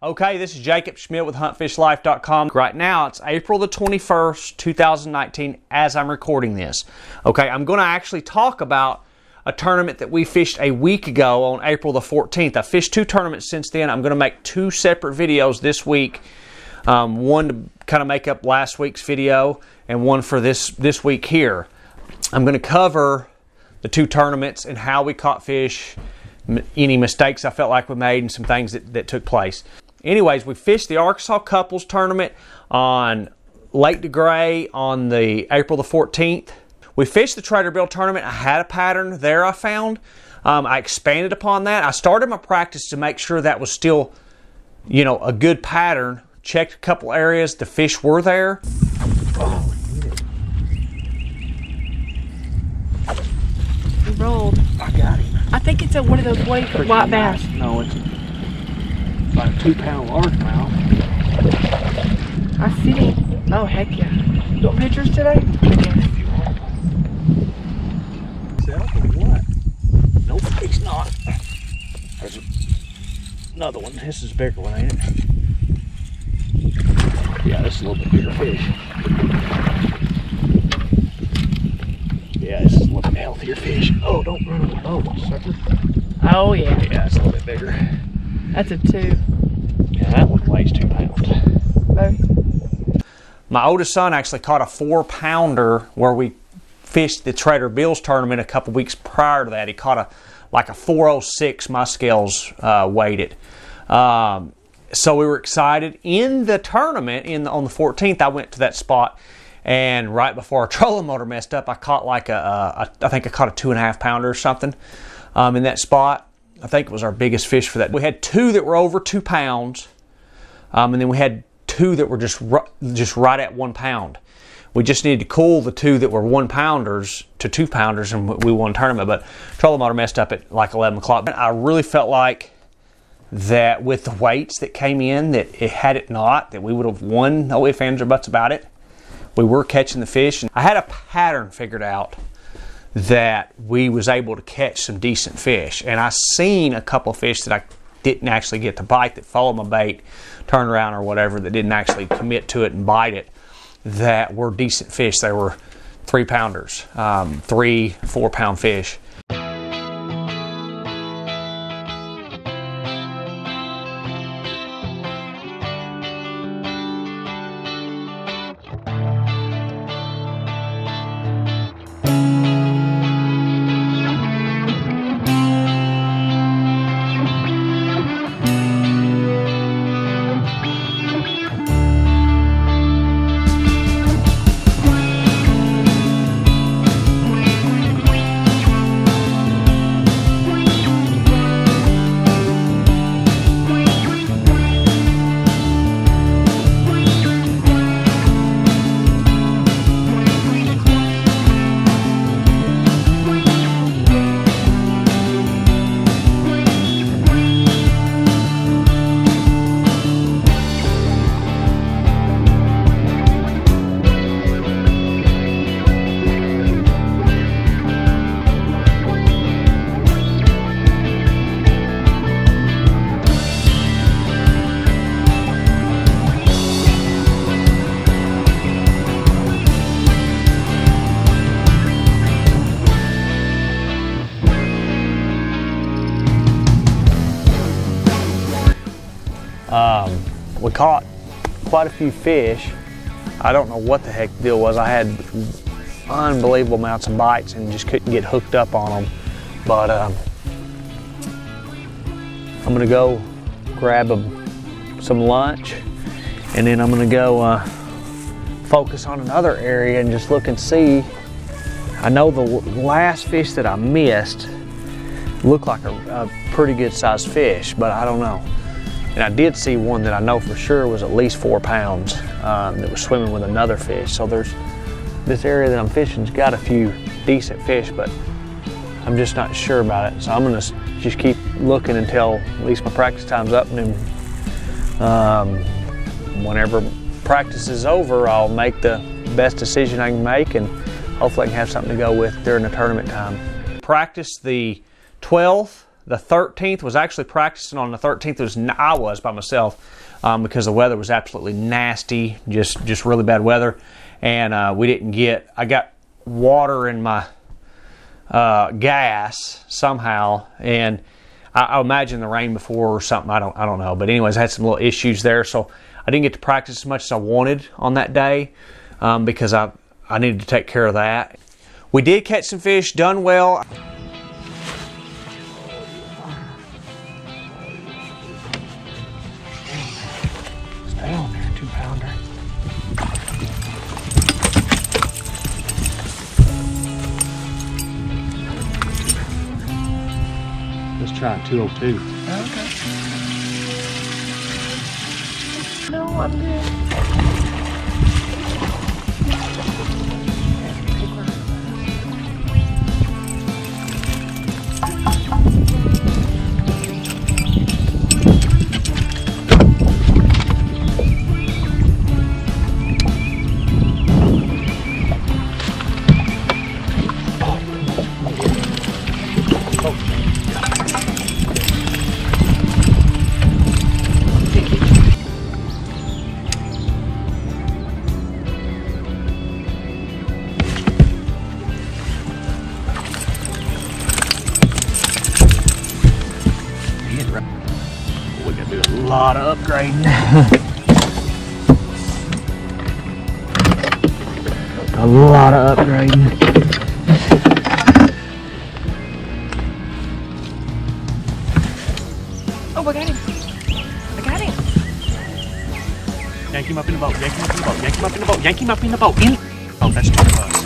Okay, this is Jacob Schmitt with HuntFishLife.com. Right now, it's April the 21st, 2019, as I'm recording this. Okay, I'm going to actually talk about a tournament that we fished a week ago on April the 14th. I fished two tournaments since then. I'm going to make two separate videos this week. One to kind of make up last week's video, and one for this week here. I'm going to cover the two tournaments and how we caught fish, any mistakes I felt like we made, and some things that took place. Anyways, we fished the Arkansas Couples Tournament on Lake Degray on the April the 14th. We fished the Trader Bill Tournament. I had a pattern there I found. I expanded upon that. I started my practice to make sure that was still, you know, a good pattern. Checked a couple areas. The fish were there. Oh, he rolled. I got him. I think it's one of those white bass. No, it's about a 2-pound largemouth. I see him. Oh, heck yeah. You want pictures today? If you want. Self or what? Nope, he's not. There's another one. This is a bigger one, ain't it? Yeah, this is a little bit bigger fish. Yeah, this is a little bit healthier fish. Oh, don't run on the boat, sucker. Oh, yeah. Yeah, it's a little bit bigger. That's a 2. Yeah, that one weighs 2 pounds. Both. My oldest son actually caught a 4-pounder where we fished the Trader Bill's tournament a couple weeks prior to that. He caught like a 406. My scales weighed it. So we were excited. In the tournament, on the 14th, I went to that spot, and right before our trolling motor messed up, I caught like I think I caught a 2.5-pounder or something in that spot. I think it was our biggest fish for that. We had 2 that were over 2 pounds, and then we had 2 that were just right at 1 pound. We just needed to cool the 2 that were 1-pounders to 2-pounders, and we won the tournament. But trolling motor messed up at like 11 o'clock. I really felt like that with the weights that came in, that had it not, that we would have won. No ifs, ands, or buts about it. We were catching the fish, and I had a pattern figured out that we was able to catch some decent fish. And I seen a couple of fish that I didn't actually get to bite, that followed my bait, turned around or whatever, that didn't actually commit to it and bite it, that were decent fish. They were 3-pounders, 3-4-pound fish. We caught quite a few fish. I don't know what the heck the deal was. I had unbelievable amounts of bites and just couldn't get hooked up on them. But I'm gonna go grab some lunch, and then I'm gonna go focus on another area and just look and see. I know the last fish that I missed looked like a pretty good sized fish, but I don't know. And I did see one that I know for sure was at least 4 pounds that was swimming with another fish. So there's this area that I'm fishing's got a few decent fish, but I'm just not sure about it. So I'm gonna just keep looking until at least my practice time's up, and then whenever practice is over, I'll make the best decision I can make, and hopefully I can have something to go with during the tournament time. Practiced the 12th, The 13th was actually practicing on the 13th. I was by myself because the weather was absolutely nasty, just really bad weather, and we didn't get. I got water in my gas somehow, and I imagine the rain before or something. I don't know, but anyways, I had some little issues there, so I didn't get to practice as much as I wanted on that day because I needed to take care of that. We did catch some fish, done well. Stay on there, 2-pounder. Let's try 202. Okay. No, I'm good. We gotta do a lot of upgrading. A lot of upgrading. Oh, I got him. I got him. Yank him up in the boat, yank him up in the boat, yank him up in the boat, yank him up in the boat. Oh, that's 20 bucks.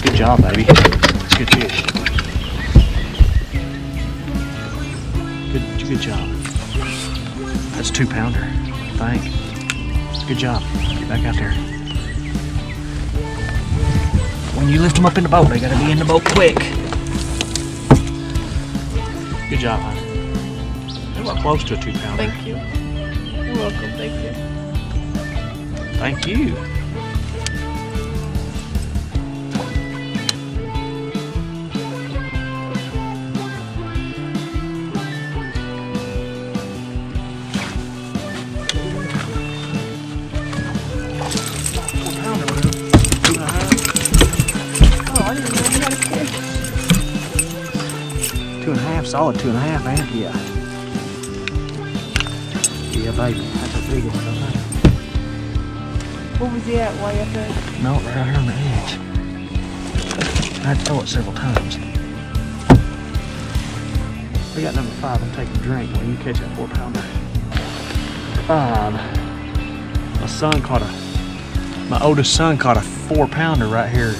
Good job, baby. That's good fish. Good job. That's 2-pounder, I think. Good job. Get back out there. When you lift them up in the boat, they gotta be in the boat quick. Good job, honey. They were close to a 2-pounder. Thank you. You're welcome. Thank you. Thank you. Solid 2.5, ain't it? Yeah. Yeah, baby. That's a big one, I think. What was he at? Way up there? No, right here on the edge. I had to throw it several times. We got number 5. I'm taking a drink when you catch that 4-pounder. 5. My oldest son caught a 4-pounder right here.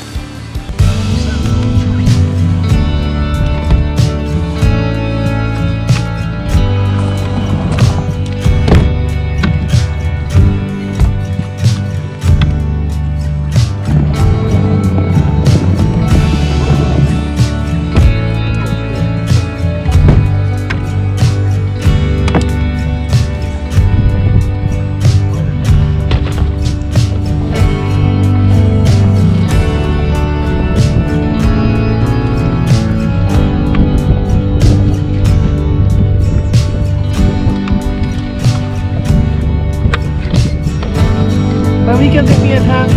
Well, you can pick me in, huh?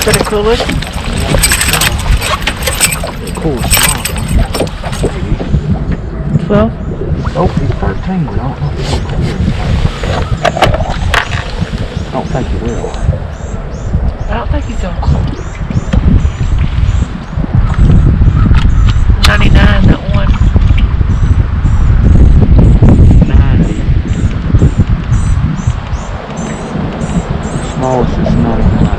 Pretty cool looking. Cool. 12? Oh, he's 13. I don't think he will. I don't think he's on. 99, that one. 90. The smallest is 99.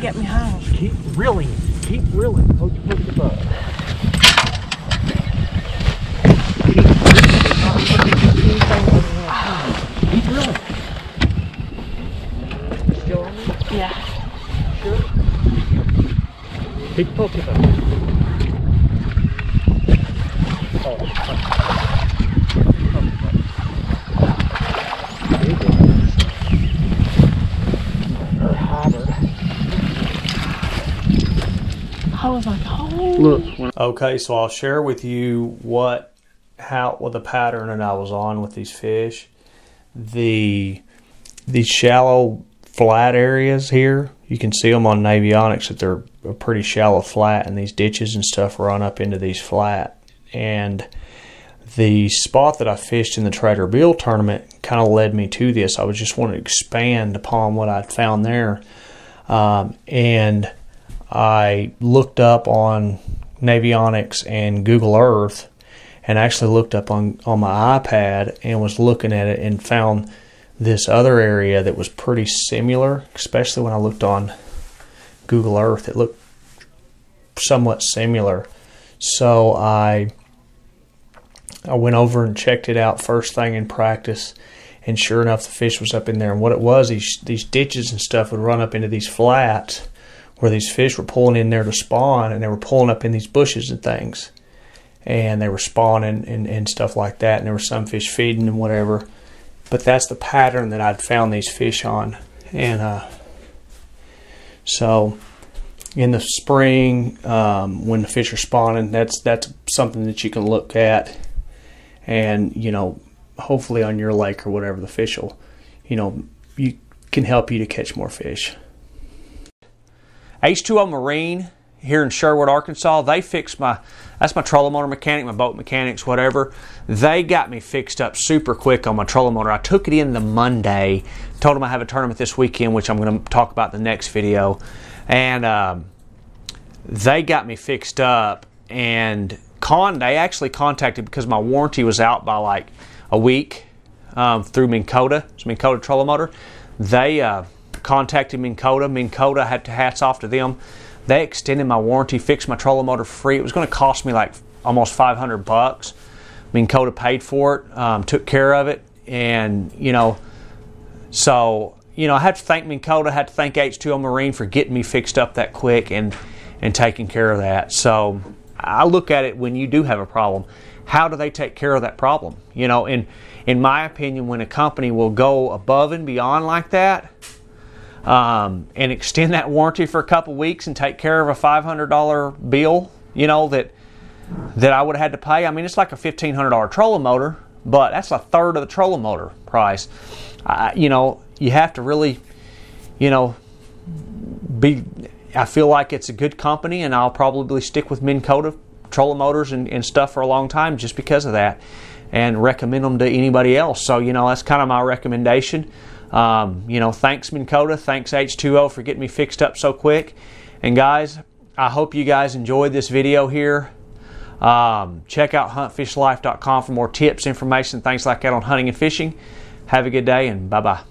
get me home. Keep reeling. Keep reeling. Hold your hook above. Keep reeling. Still on me? Yeah. Sure. Keep poking up. Oh, I was like, oh. Look. Okay, so I'll share with you what the pattern that I was on with these fish. These shallow flat areas here, you can see them on Navionics that they're a pretty shallow flat, and these ditches and stuff run up into these flat. And the spot that I fished in the Trader Bill tournament kind of led me to this. I was just wanting to expand upon what I'd found there, and I looked up on Navionics and Google Earth, and actually looked up on my iPad and was looking at it and found this other area that was pretty similar, especially when I looked on Google Earth. It looked somewhat similar. So I went over and checked it out first thing in practice, and sure enough, the fish was up in there. And what it was, these ditches and stuff would run up into these flats where these fish were pulling in there to spawn, and they were pulling up in these bushes and things. And they were spawning and stuff like that, and there were some fish feeding and whatever. But that's the pattern that I'd found these fish on. And so in the spring, when the fish are spawning, that's something that you can look at, and hopefully on your lake or whatever, the fish will, you can help you to catch more fish. H2O Marine here in Sherwood, Arkansas, they fixed that's my trolling motor mechanic, my boat mechanics, whatever. They got me fixed up super quick on my trolling motor. I took it in the Monday, told them I have a tournament this weekend, which I'm going to talk about in the next video. And they got me fixed up, and they actually contacted, because my warranty was out by like a week through Minn Kota. It's Minn Kota trolling motor. They contacted Minn Kota. Minn Kota, hats off to them. They extended my warranty, fixed my trolling motor free. It was going to cost me like almost $500. Minn Kota paid for it, took care of it, and so I have to thank Minn Kota, had to thank H2O Marine for getting me fixed up that quick and taking care of that. So I look at it, when you do have a problem, how do they take care of that problem? In my opinion, when a company will go above and beyond like that, and extend that warranty for a couple weeks and take care of a $500 bill, that I would have had to pay. I mean, it's like a $1,500 trolling motor, but that's a third of the trolling motor price. You have to really, I feel like it's a good company, and I'll probably stick with Minn Kota trolling motors and stuff for a long time just because of that, and recommend them to anybody else. So, that's kind of my recommendation. Thanks Minn Kota, thanks H2O for getting me fixed up so quick. And guys, I hope you guys enjoyed this video here. Check out huntfishlife.com for more tips, information, things like that on hunting and fishing. Have a good day, and bye-bye.